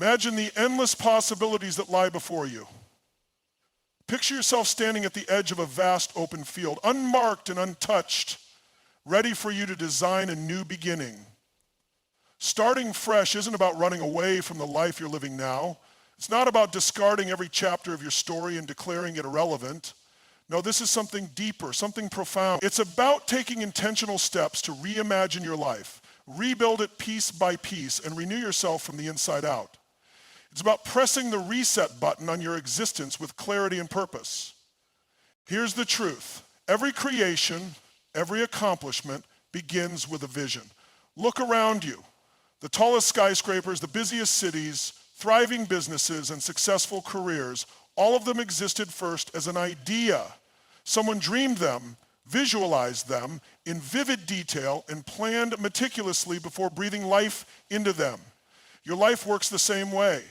Imagine the endless possibilities that lie before you. Picture yourself standing at the edge of a vast open field, unmarked and untouched, ready for you to design a new beginning. Starting fresh isn't about running away from the life you're living now. It's not about discarding every chapter of your story and declaring it irrelevant. No, this is something deeper, something profound. It's about taking intentional steps to reimagine your life, rebuild it piece by piece, and renew yourself from the inside out. It's about pressing the reset button on your existence with clarity and purpose. Here's the truth. Every creation, every accomplishment begins with a vision. Look around you. The tallest skyscrapers, the busiest cities, thriving businesses, and successful careers, all of them existed first as an idea. Someone dreamed them, visualized them in vivid detail, and planned meticulously before breathing life into them. Your life works the same way.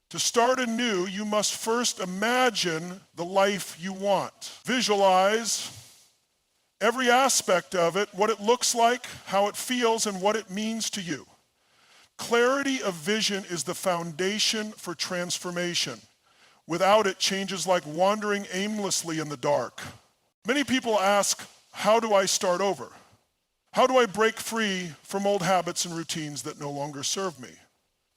To start anew, you must first imagine the life you want. Visualize every aspect of it, what it looks like, how it feels, and what it means to you. Clarity of vision is the foundation for transformation. Without it, change is like wandering aimlessly in the dark. Many people ask, how do I start over? How do I break free from old habits and routines that no longer serve me?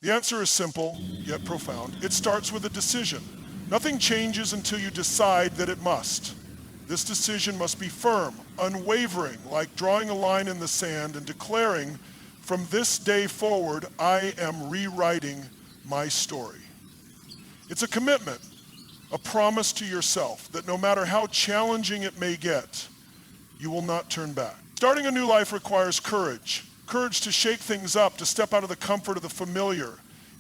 The answer is simple, yet profound. It starts with a decision. Nothing changes until you decide that it must. This decision must be firm, unwavering, like drawing a line in the sand and declaring, from this day forward, I am rewriting my story. It's a commitment, a promise to yourself that no matter how challenging it may get, you will not turn back. Starting a new life requires courage. Courage to shake things up, to step out of the comfort of the familiar,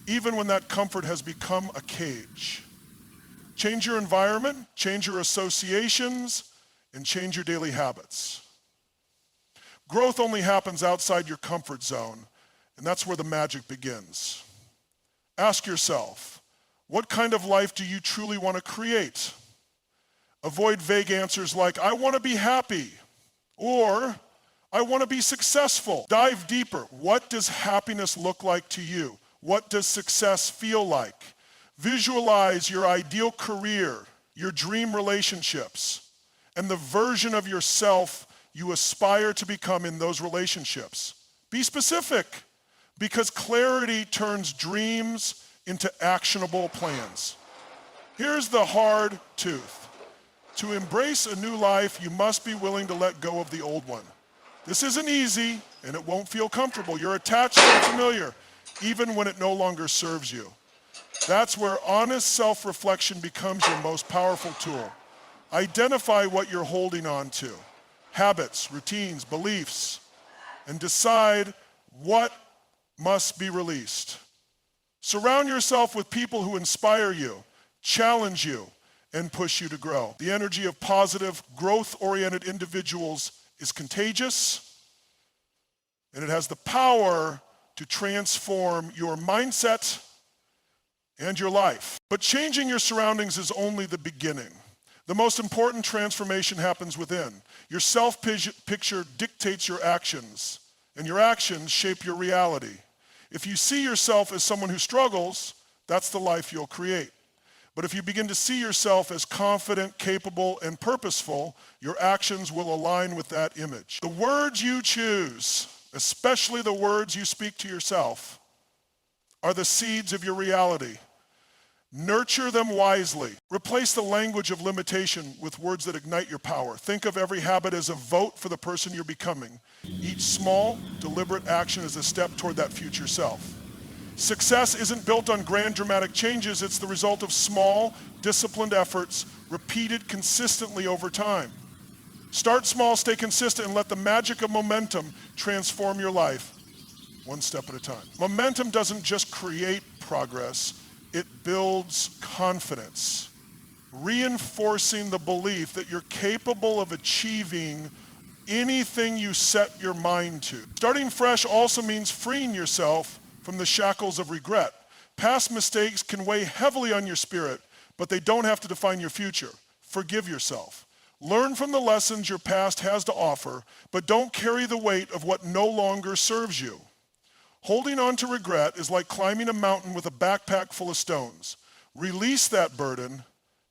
even when that comfort has become a cage. Change your environment, change your associations, and change your daily habits. Growth only happens outside your comfort zone, and that's where the magic begins. Ask yourself, what kind of life do you truly want to create? Avoid vague answers like, I want to be happy, or I want to be successful. Dive deeper. What does happiness look like to you? What does success feel like? Visualize your ideal career, your dream relationships, and the version of yourself you aspire to become in those relationships. Be specific, because clarity turns dreams into actionable plans. Here's the hard truth. To embrace a new life, you must be willing to let go of the old one. This isn't easy, and it won't feel comfortable. You're attached to the familiar, even when it no longer serves you. That's where honest self-reflection becomes your most powerful tool. Identify what you're holding on to, habits, routines, beliefs, and decide what must be released. Surround yourself with people who inspire you, challenge you, and push you to grow. The energy of positive, growth-oriented individuals is contagious, and it has the power to transform your mindset and your life. But changing your surroundings is only the beginning. The most important transformation happens within. Your self-picture dictates your actions, and your actions shape your reality. If you see yourself as someone who struggles, that's the life you'll create. But if you begin to see yourself as confident, capable, and purposeful, your actions will align with that image. The words you choose, especially the words you speak to yourself, are the seeds of your reality. Nurture them wisely. Replace the language of limitation with words that ignite your power. Think of every habit as a vote for the person you're becoming. Each small, deliberate action is a step toward that future self. Success isn't built on grand dramatic changes. It's the result of small, disciplined efforts repeated consistently over time. Start small, stay consistent, and let the magic of momentum transform your life one step at a time. Momentum doesn't just create progress, it builds confidence, reinforcing the belief that you're capable of achieving anything you set your mind to. Starting fresh also means freeing yourself from the shackles of regret. Past mistakes can weigh heavily on your spirit, but they don't have to define your future. Forgive yourself. Learn from the lessons your past has to offer, but don't carry the weight of what no longer serves you. Holding on to regret is like climbing a mountain with a backpack full of stones. Release that burden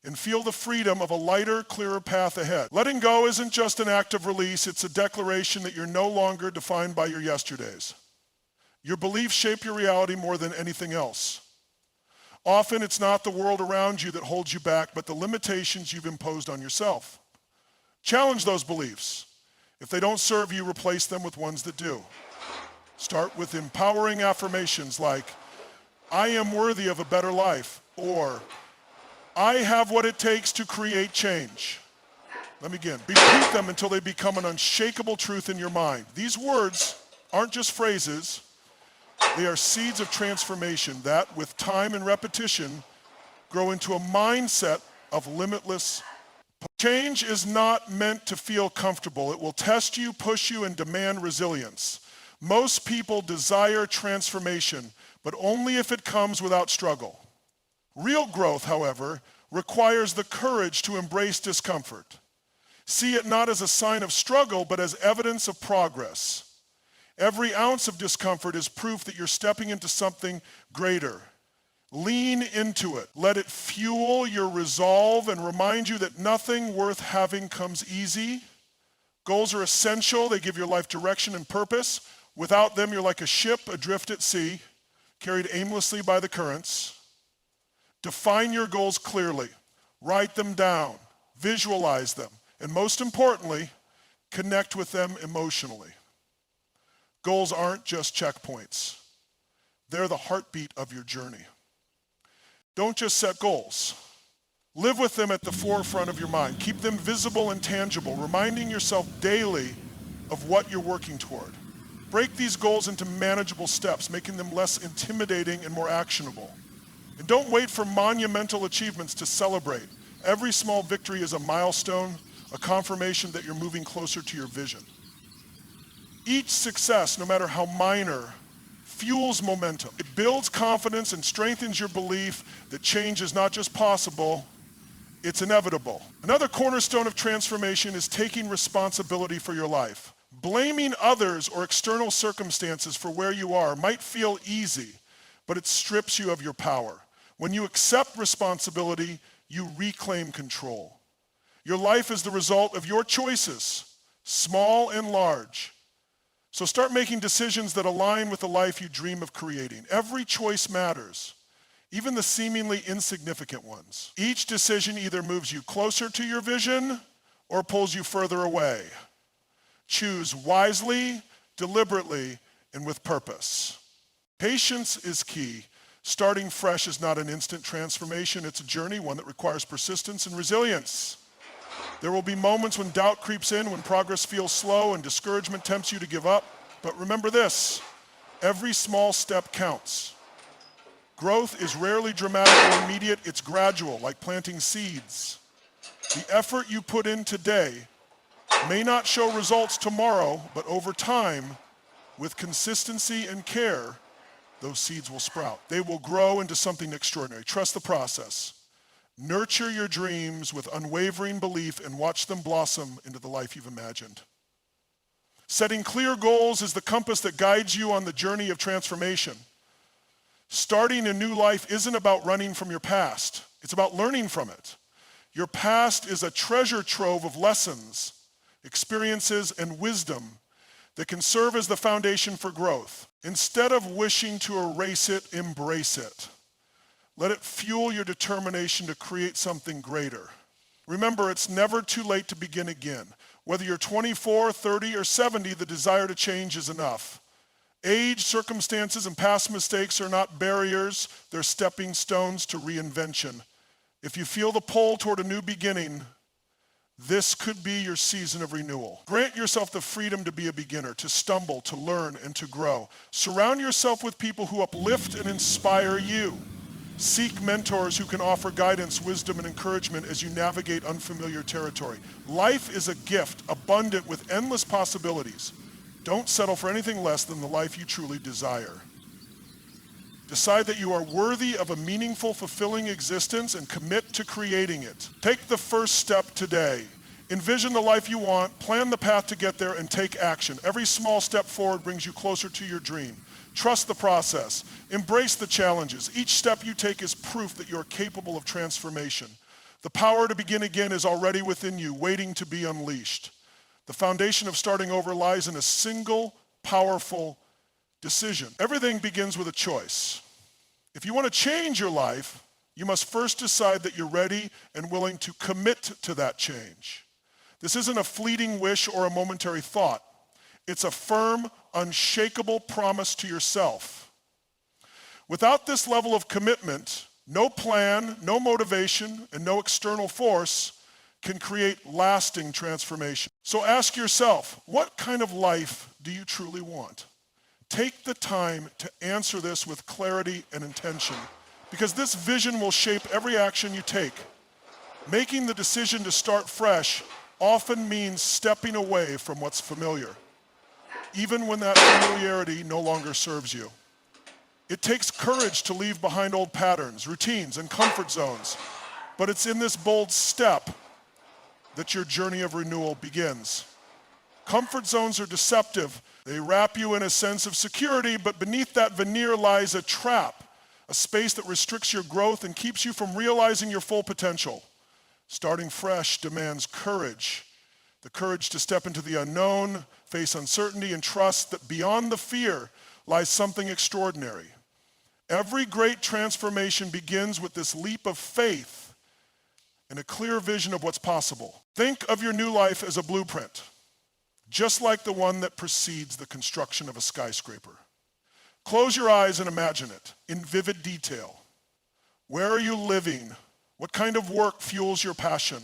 and feel the freedom of a lighter, clearer path ahead. Letting go isn't just an act of release, it's a declaration that you're no longer defined by your yesterdays. Your beliefs shape your reality more than anything else. Often it's not the world around you that holds you back, but the limitations you've imposed on yourself. Challenge those beliefs. If they don't serve you, replace them with ones that do. Start with empowering affirmations like, I am worthy of a better life, or I have what it takes to create change. Let me again. Repeat them until they become an unshakable truth in your mind. These words aren't just phrases, they are seeds of transformation that, with time and repetition, grow into a mindset of limitless. Change is not meant to feel comfortable. It will test you, push you, and demand resilience. Most people desire transformation, but only if it comes without struggle. Real growth, however, requires the courage to embrace discomfort. See it not as a sign of struggle, but as evidence of progress. Every ounce of discomfort is proof that you're stepping into something greater. Lean into it. Let it fuel your resolve and remind you that nothing worth having comes easy. Goals are essential. They give your life direction and purpose. Without them, you're like a ship adrift at sea, carried aimlessly by the currents. Define your goals clearly. Write them down. Visualize them. And most importantly, connect with them emotionally. Goals aren't just checkpoints. They're the heartbeat of your journey. Don't just set goals. Live with them at the forefront of your mind. Keep them visible and tangible, reminding yourself daily of what you're working toward. Break these goals into manageable steps, making them less intimidating and more actionable. And don't wait for monumental achievements to celebrate. Every small victory is a milestone, a confirmation that you're moving closer to your vision. Each success, no matter how minor, fuels momentum. It builds confidence and strengthens your belief that change is not just possible, it's inevitable. Another cornerstone of transformation is taking responsibility for your life. Blaming others or external circumstances for where you are might feel easy, but it strips you of your power. When you accept responsibility, you reclaim control. Your life is the result of your choices, small and large. So start making decisions that align with the life you dream of creating. Every choice matters, even the seemingly insignificant ones. Each decision either moves you closer to your vision or pulls you further away. Choose wisely, deliberately, and with purpose. Patience is key. Starting fresh is not an instant transformation. It's a journey, one that requires persistence and resilience. There will be moments when doubt creeps in, when progress feels slow and discouragement tempts you to give up. But remember this, every small step counts. Growth is rarely dramatic or immediate, it's gradual, like planting seeds. The effort you put in today may not show results tomorrow, but over time, with consistency and care, those seeds will sprout. They will grow into something extraordinary. Trust the process. Nurture your dreams with unwavering belief and watch them blossom into the life you've imagined. Setting clear goals is the compass that guides you on the journey of transformation. Starting a new life isn't about running from your past. It's about learning from it. Your past is a treasure trove of lessons, experiences, and wisdom that can serve as the foundation for growth. Instead of wishing to erase it, embrace it. Let it fuel your determination to create something greater. Remember, it's never too late to begin again. Whether you're 24, 30, or 70, the desire to change is enough. Age, circumstances, and past mistakes are not barriers, they're stepping stones to reinvention. If you feel the pull toward a new beginning, this could be your season of renewal. Grant yourself the freedom to be a beginner, to stumble, to learn, and to grow. Surround yourself with people who uplift and inspire you. Seek mentors who can offer guidance, wisdom, and encouragement as you navigate unfamiliar territory. Life is a gift, abundant with endless possibilities. Don't settle for anything less than the life you truly desire. Decide that you are worthy of a meaningful, fulfilling existence and commit to creating it. Take the first step today. Envision the life you want, plan the path to get there, and take action. Every small step forward brings you closer to your dream. Trust the process. Embrace the challenges. Each step you take is proof that you're capable of transformation. The power to begin again is already within you, waiting to be unleashed. The foundation of starting over lies in a single, powerful decision. Everything begins with a choice. If you want to change your life, you must first decide that you're ready and willing to commit to that change. This isn't a fleeting wish or a momentary thought. It's a firm, unshakable promise to yourself. Without this level of commitment, no plan, no motivation, and no external force can create lasting transformation. So ask yourself, what kind of life do you truly want? Take the time to answer this with clarity and intention, because this vision will shape every action you take. Making the decision to start fresh often means stepping away from what's familiar, even when that familiarity no longer serves you. It takes courage to leave behind old patterns, routines, and comfort zones, but it's in this bold step that your journey of renewal begins. Comfort zones are deceptive. They wrap you in a sense of security, but beneath that veneer lies a trap, a space that restricts your growth and keeps you from realizing your full potential. Starting fresh demands courage, the courage to step into the unknown, face uncertainty, and trust that beyond the fear lies something extraordinary. Every great transformation begins with this leap of faith and a clear vision of what's possible. Think of your new life as a blueprint, just like the one that precedes the construction of a skyscraper. Close your eyes and imagine it in vivid detail. Where are you living? What kind of work fuels your passion?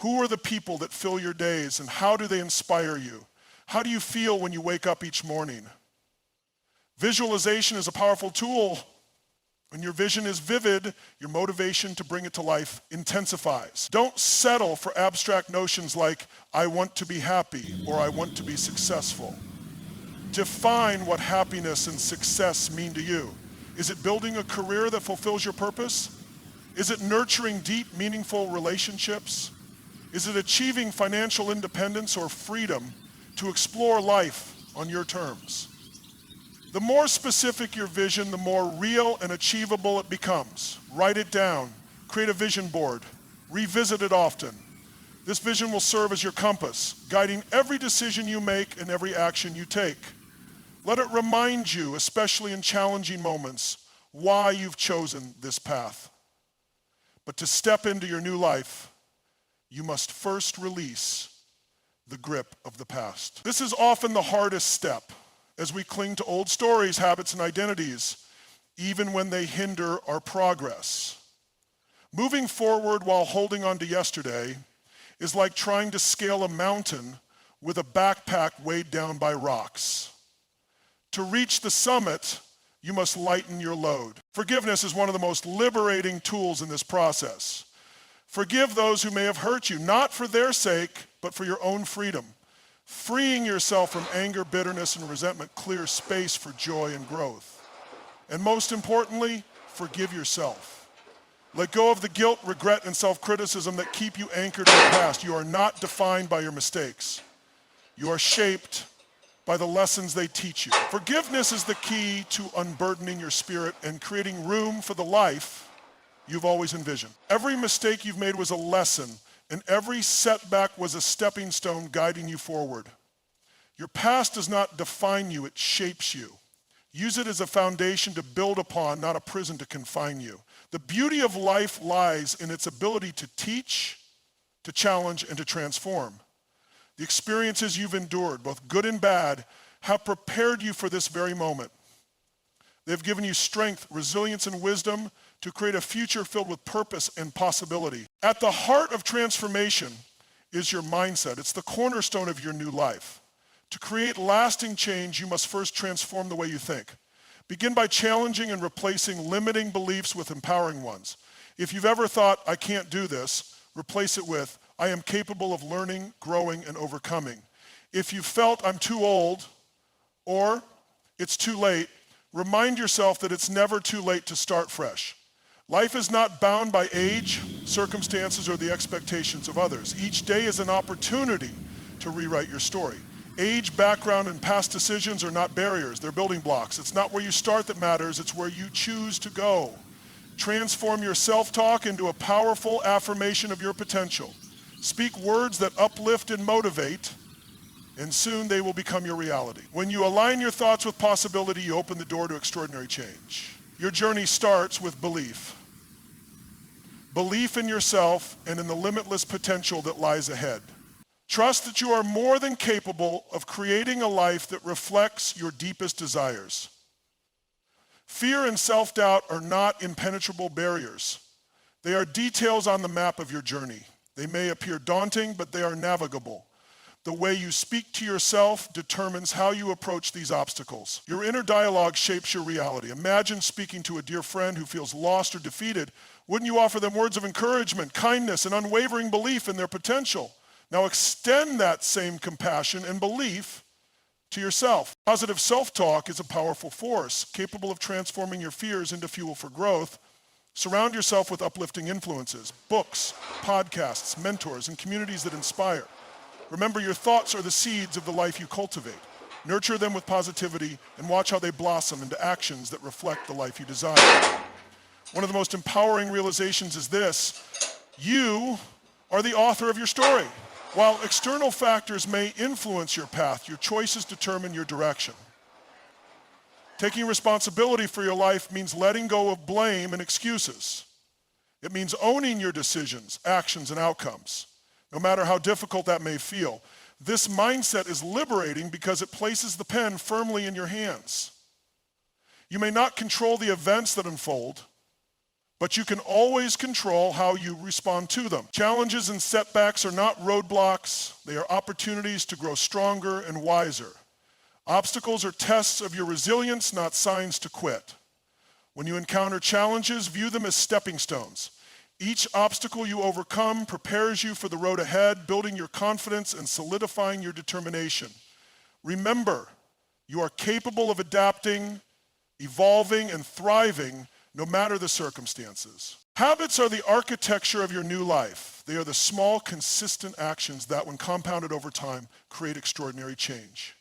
Who are the people that fill your days, and how do they inspire you? How do you feel when you wake up each morning? Visualization is a powerful tool. When your vision is vivid, your motivation to bring it to life intensifies. Don't settle for abstract notions like, I want to be happy, or I want to be successful. Define what happiness and success mean to you. Is it building a career that fulfills your purpose? Is it nurturing deep, meaningful relationships? Is it achieving financial independence or freedom to explore life on your terms? The more specific your vision, the more real and achievable it becomes. Write it down, create a vision board, revisit it often. This vision will serve as your compass, guiding every decision you make and every action you take. Let it remind you, especially in challenging moments, why you've chosen this path. But to step into your new life, you must first release the grip of the past. This is often the hardest step, as we cling to old stories, habits, and identities, even when they hinder our progress. Moving forward while holding on to yesterday is like trying to scale a mountain with a backpack weighed down by rocks. To reach the summit, you must lighten your load. Forgiveness is one of the most liberating tools in this process. Forgive those who may have hurt you, not for their sake, but for your own freedom. Freeing yourself from anger, bitterness, and resentment clears space for joy and growth. And most importantly, forgive yourself. Let go of the guilt, regret, and self-criticism that keep you anchored in the past. You are not defined by your mistakes. You are shaped by the lessons they teach you. Forgiveness is the key to unburdening your spirit and creating room for the life you've always envisioned. Every mistake you've made was a lesson, and every setback was a stepping stone guiding you forward. Your past does not define you, it shapes you. Use it as a foundation to build upon, not a prison to confine you. The beauty of life lies in its ability to teach, to challenge, and to transform. The experiences you've endured, both good and bad, have prepared you for this very moment. They've given you strength, resilience, and wisdom to create a future filled with purpose and possibility. At the heart of transformation is your mindset. It's the cornerstone of your new life. To create lasting change, you must first transform the way you think. Begin by challenging and replacing limiting beliefs with empowering ones. If you've ever thought, I can't do this, replace it with, I am capable of learning, growing, and overcoming. If you felt I'm too old or it's too late, remind yourself that it's never too late to start fresh. Life is not bound by age, circumstances, or the expectations of others. Each day is an opportunity to rewrite your story. Age, background, and past decisions are not barriers, they're building blocks. It's not where you start that matters, it's where you choose to go. Transform your self-talk into a powerful affirmation of your potential. Speak words that uplift and motivate, and soon they will become your reality. When you align your thoughts with possibility, you open the door to extraordinary change. Your journey starts with belief. Belief in yourself and in the limitless potential that lies ahead. Trust that you are more than capable of creating a life that reflects your deepest desires. Fear and self-doubt are not impenetrable barriers. They are details on the map of your journey. They may appear daunting, but they are navigable. The way you speak to yourself determines how you approach these obstacles. Your inner dialogue shapes your reality. Imagine speaking to a dear friend who feels lost or defeated. Wouldn't you offer them words of encouragement, kindness, and unwavering belief in their potential? Now extend that same compassion and belief to yourself. Positive self-talk is a powerful force, capable of transforming your fears into fuel for growth. Surround yourself with uplifting influences, books, podcasts, mentors, and communities that inspire. Remember, your thoughts are the seeds of the life you cultivate. Nurture them with positivity and watch how they blossom into actions that reflect the life you desire. One of the most empowering realizations is this: you are the author of your story. While external factors may influence your path, your choices determine your direction. Taking responsibility for your life means letting go of blame and excuses. It means owning your decisions, actions, and outcomes, no matter how difficult that may feel. This mindset is liberating because it places the pen firmly in your hands. You may not control the events that unfold, but you can always control how you respond to them. Challenges and setbacks are not roadblocks. They are opportunities to grow stronger and wiser. Obstacles are tests of your resilience, not signs to quit. When you encounter challenges, view them as stepping stones. Each obstacle you overcome prepares you for the road ahead, building your confidence and solidifying your determination. Remember, you are capable of adapting, evolving, and thriving no matter the circumstances. Habits are the architecture of your new life. They are the small, consistent actions that, when compounded over time, create extraordinary change.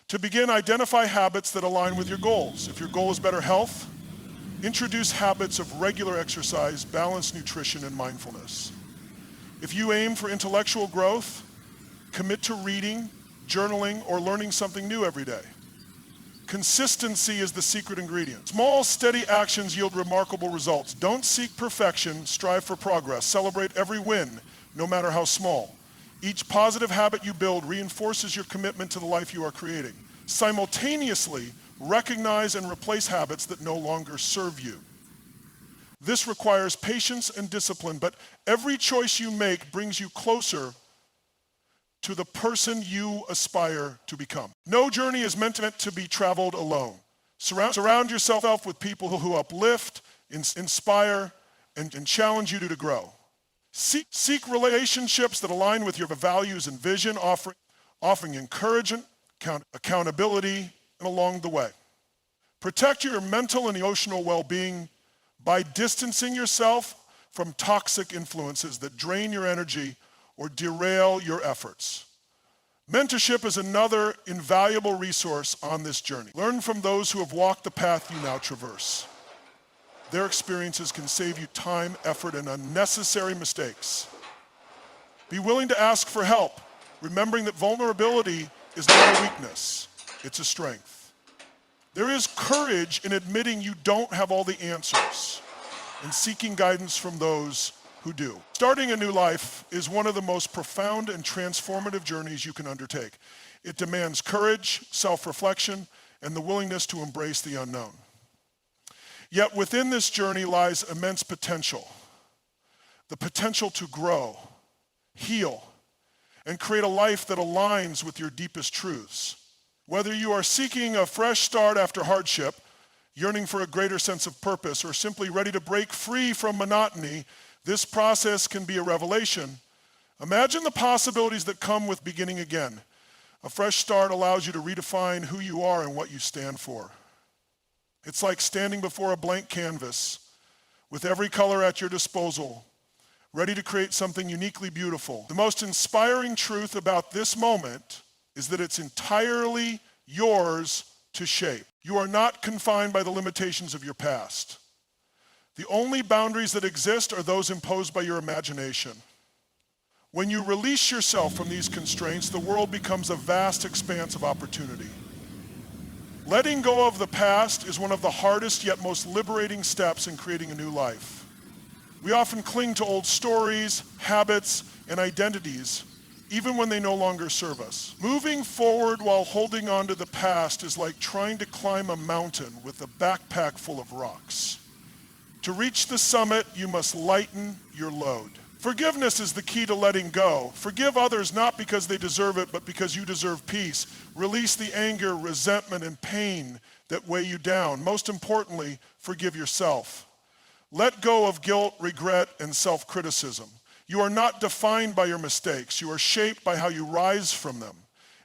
To begin, identify habits that align with your goals. If your goal is better health, introduce habits of regular exercise, balanced nutrition, and mindfulness. If you aim for intellectual growth, commit to reading, journaling, or learning something new every day. Consistency is the secret ingredient. Small, steady actions yield remarkable results. Don't seek perfection, strive for progress. Celebrate every win, no matter how small. Each positive habit you build reinforces your commitment to the life you are creating. Simultaneously, recognize and replace habits that no longer serve you. This requires patience and discipline, but every choice you make brings you closer to the person you aspire to become. No journey is meant to be traveled alone. Surround yourself with people who uplift, inspire, and challenge you to grow. Seek relationships that align with your values and vision, offering encouragement, accountability, and along the way. Protect your mental and emotional well-being by distancing yourself from toxic influences that drain your energy or derail your efforts. Mentorship is another invaluable resource on this journey. Learn from those who have walked the path you now traverse. Their experiences can save you time, effort, and unnecessary mistakes. Be willing to ask for help, remembering that vulnerability is not a weakness, it's a strength. There is courage in admitting you don't have all the answers and seeking guidance from those who do. Starting a new life is one of the most profound and transformative journeys you can undertake. It demands courage, self-reflection, and the willingness to embrace the unknown. Yet within this journey lies immense potential. The potential to grow, heal, and create a life that aligns with your deepest truths. Whether you are seeking a fresh start after hardship, yearning for a greater sense of purpose, or simply ready to break free from monotony, this process can be a revelation. Imagine the possibilities that come with beginning again. A fresh start allows you to redefine who you are and what you stand for. It's like standing before a blank canvas with every color at your disposal, ready to create something uniquely beautiful. The most inspiring truth about this moment is that it's entirely yours to shape. You are not confined by the limitations of your past. The only boundaries that exist are those imposed by your imagination. When you release yourself from these constraints, the world becomes a vast expanse of opportunity. Letting go of the past is one of the hardest yet most liberating steps in creating a new life. We often cling to old stories, habits, and identities, even when they no longer serve us. Moving forward while holding on to the past is like trying to climb a mountain with a backpack full of rocks. To reach the summit, you must lighten your load. Forgiveness is the key to letting go. Forgive others not because they deserve it, but because you deserve peace. Release the anger, resentment, and pain that weigh you down. Most importantly, forgive yourself. Let go of guilt, regret, and self-criticism. You are not defined by your mistakes. You are shaped by how you rise from them.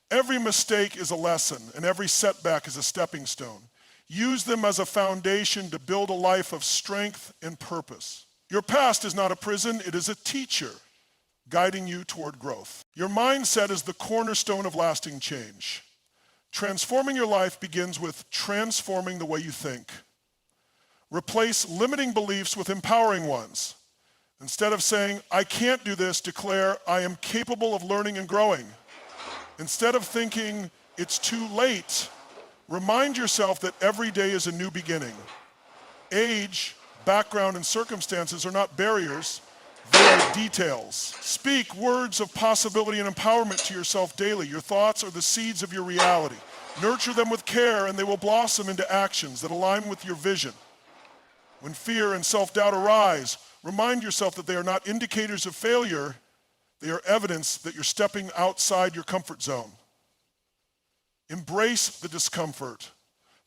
Every mistake is a lesson, and every setback is a stepping stone. Use them as a foundation to build a life of strength and purpose. Your past is not a prison, it is a teacher guiding you toward growth. Your mindset is the cornerstone of lasting change. Transforming your life begins with transforming the way you think. Replace limiting beliefs with empowering ones. Instead of saying, I can't do this, declare, I am capable of learning and growing. Instead of thinking, it's too late, remind yourself that every day is a new beginning. Age, background, and circumstances are not barriers, they are details. Speak words of possibility and empowerment to yourself daily. Your thoughts are the seeds of your reality. Nurture them with care and they will blossom into actions that align with your vision. When fear and self-doubt arise, remind yourself that they are not indicators of failure, they are evidence that you're stepping outside your comfort zone. Embrace the discomfort,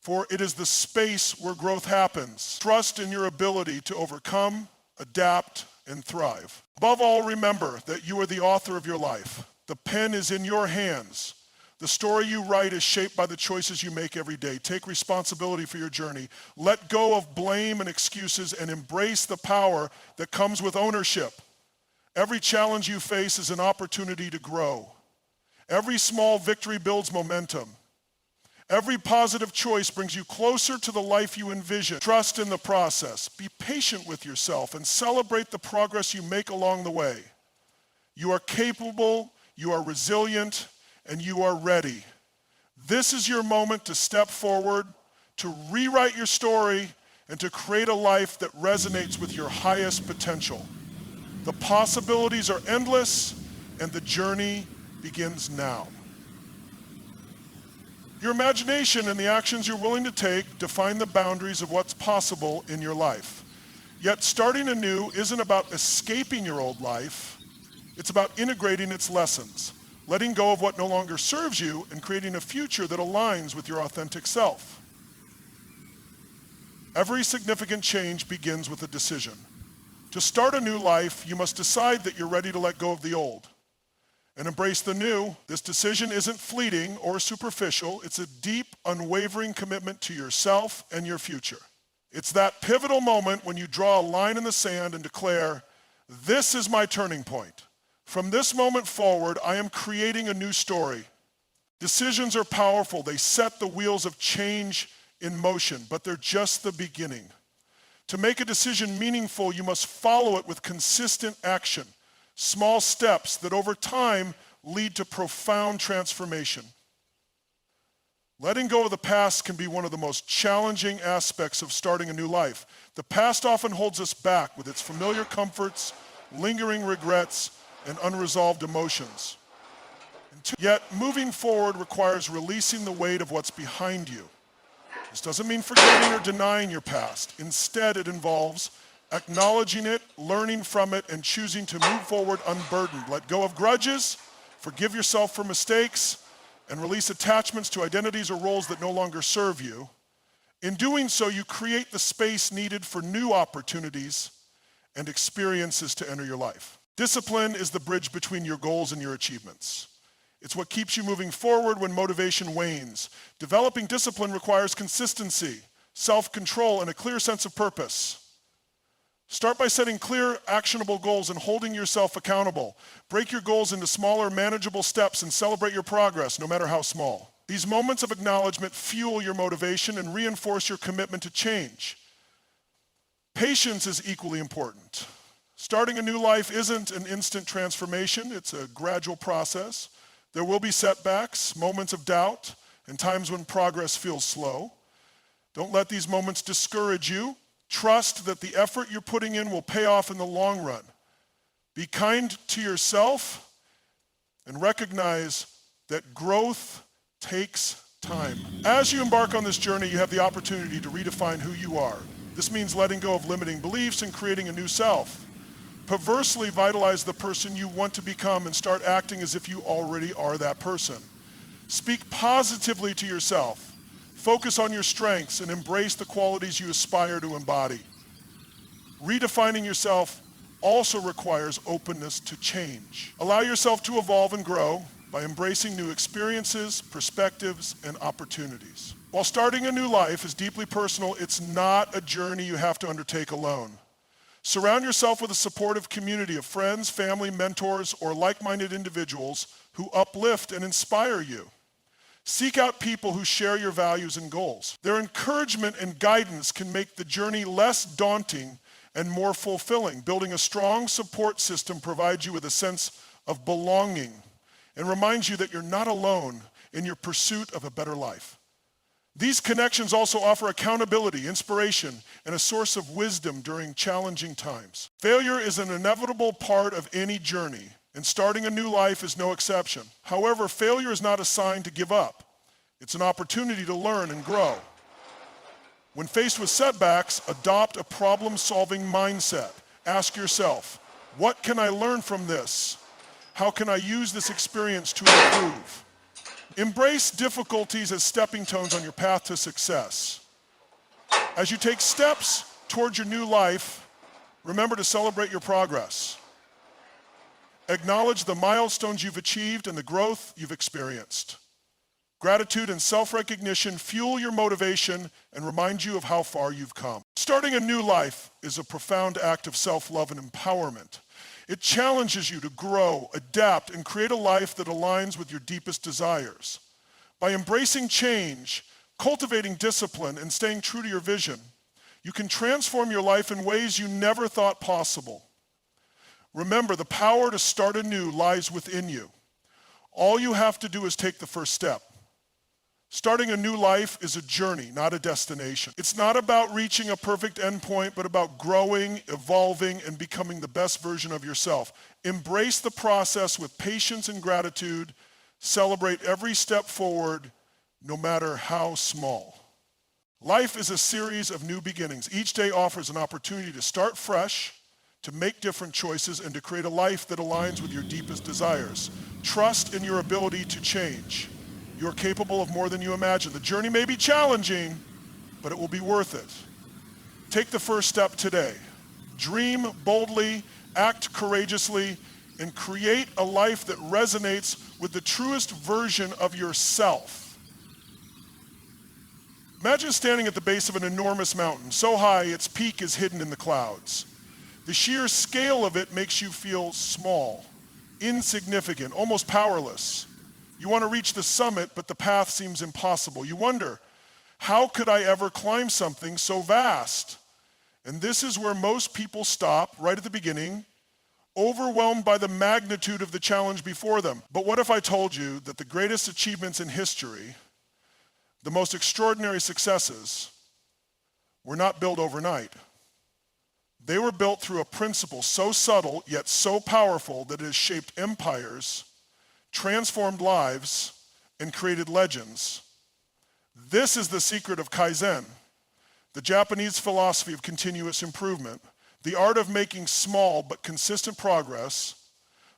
for it is the space where growth happens. Trust in your ability to overcome, adapt, and thrive. Above all, remember that you are the author of your life. The pen is in your hands. The story you write is shaped by the choices you make every day. Take responsibility for your journey. Let go of blame and excuses and embrace the power that comes with ownership. Every challenge you face is an opportunity to grow. Every small victory builds momentum. Every positive choice brings you closer to the life you envision. Trust in the process. Be patient with yourself and celebrate the progress you make along the way. You are capable, you are resilient, and you are ready. This is your moment to step forward, to rewrite your story, and to create a life that resonates with your highest potential. The possibilities are endless, and the journey begins now. Your imagination and the actions you're willing to take define the boundaries of what's possible in your life. Yet starting anew isn't about escaping your old life, it's about integrating its lessons, letting go of what no longer serves you and creating a future that aligns with your authentic self. Every significant change begins with a decision. To start a new life, you must decide that you're ready to let go of the old and embrace the new. This decision isn't fleeting or superficial. It's a deep, unwavering commitment to yourself and your future. It's that pivotal moment when you draw a line in the sand and declare, this is my turning point. From this moment forward, I am creating a new story. Decisions are powerful. They set the wheels of change in motion, but they're just the beginning. To make a decision meaningful, you must follow it with consistent action. Small steps that over time lead to profound transformation. Letting go of the past can be one of the most challenging aspects of starting a new life. The past often holds us back with its familiar comforts, lingering regrets, and unresolved emotions. Yet moving forward requires releasing the weight of what's behind you. This doesn't mean forgetting or denying your past. Instead, it involves acknowledging it, learning from it, and choosing to move forward unburdened. Let go of grudges, forgive yourself for mistakes, and release attachments to identities or roles that no longer serve you. In doing so, you create the space needed for new opportunities and experiences to enter your life. Discipline is the bridge between your goals and your achievements. It's what keeps you moving forward when motivation wanes. Developing discipline requires consistency, self-control, and a clear sense of purpose. Start by setting clear, actionable goals and holding yourself accountable. Break your goals into smaller, manageable steps and celebrate your progress, no matter how small. These moments of acknowledgement fuel your motivation and reinforce your commitment to change. Patience is equally important. Starting a new life isn't an instant transformation, it's a gradual process. There will be setbacks, moments of doubt, and times when progress feels slow. Don't let these moments discourage you. Trust that the effort you're putting in will pay off in the long run. Be kind to yourself and recognize that growth takes time. As you embark on this journey, you have the opportunity to redefine who you are. This means letting go of limiting beliefs and creating a new self. Perversely vitalize the person you want to become and start acting as if you already are that person. Speak positively to yourself. Focus on your strengths and embrace the qualities you aspire to embody. Redefining yourself also requires openness to change. Allow yourself to evolve and grow by embracing new experiences, perspectives, and opportunities. While starting a new life is deeply personal, it's not a journey you have to undertake alone. Surround yourself with a supportive community of friends, family, mentors, or like-minded individuals who uplift and inspire you. Seek out people who share your values and goals. Their encouragement and guidance can make the journey less daunting and more fulfilling. Building a strong support system provides you with a sense of belonging and reminds you that you're not alone in your pursuit of a better life. These connections also offer accountability, inspiration, and a source of wisdom during challenging times. Failure is an inevitable part of any journey, and starting a new life is no exception. However, failure is not a sign to give up. It's an opportunity to learn and grow. When faced with setbacks, adopt a problem-solving mindset. Ask yourself, what can I learn from this? How can I use this experience to improve? Embrace difficulties as stepping stones on your path to success. As you take steps towards your new life, remember to celebrate your progress. Acknowledge the milestones you've achieved and the growth you've experienced. Gratitude and self-recognition fuel your motivation and remind you of how far you've come. Starting a new life is a profound act of self-love and empowerment. It challenges you to grow, adapt, and create a life that aligns with your deepest desires. By embracing change, cultivating discipline, and staying true to your vision, you can transform your life in ways you never thought possible. Remember, the power to start anew lies within you. All you have to do is take the first step. Starting a new life is a journey, not a destination. It's not about reaching a perfect endpoint, but about growing, evolving, and becoming the best version of yourself. Embrace the process with patience and gratitude. Celebrate every step forward, no matter how small. Life is a series of new beginnings. Each day offers an opportunity to start fresh, to make different choices, and to create a life that aligns with your deepest desires. Trust in your ability to change. You're capable of more than you imagine. The journey may be challenging, but it will be worth it. Take the first step today. Dream boldly, act courageously, and create a life that resonates with the truest version of yourself. Imagine standing at the base of an enormous mountain, so high its peak is hidden in the clouds. The sheer scale of it makes you feel small, insignificant, almost powerless. You want to reach the summit, but the path seems impossible. You wonder, how could I ever climb something so vast? And this is where most people stop, right at the beginning, overwhelmed by the magnitude of the challenge before them. But what if I told you that the greatest achievements in history, the most extraordinary successes, were not built overnight? They were built through a principle so subtle yet so powerful that it has shaped empires, transformed lives, and created legends. This is the secret of Kaizen, the Japanese philosophy of continuous improvement, the art of making small but consistent progress,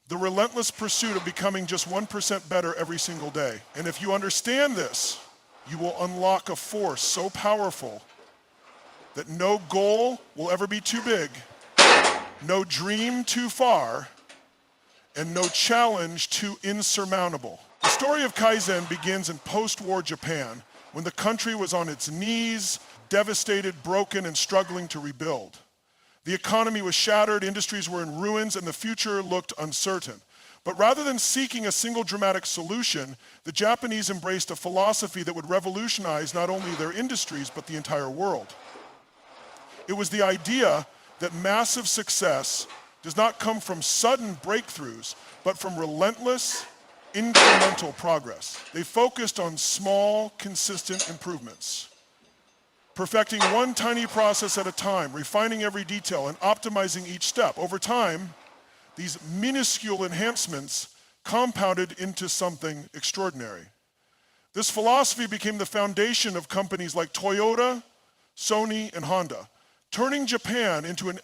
the relentless pursuit of becoming just 1% better every single day. And if you understand this, you will unlock a force so powerful that no goal will ever be too big, no dream too far, and no challenge too insurmountable. The story of Kaizen begins in post-war Japan, when the country was on its knees, devastated, broken, and struggling to rebuild. The economy was shattered, industries were in ruins, and the future looked uncertain. But rather than seeking a single dramatic solution, the Japanese embraced a philosophy that would revolutionize not only their industries, but the entire world. It was the idea that massive success does not come from sudden breakthroughs, but from relentless, incremental progress. They focused on small, consistent improvements, perfecting one tiny process at a time, refining every detail, and optimizing each step. Over time, these minuscule enhancements compounded into something extraordinary. This philosophy became the foundation of companies like Toyota, Sony, and Honda, turning Japan into an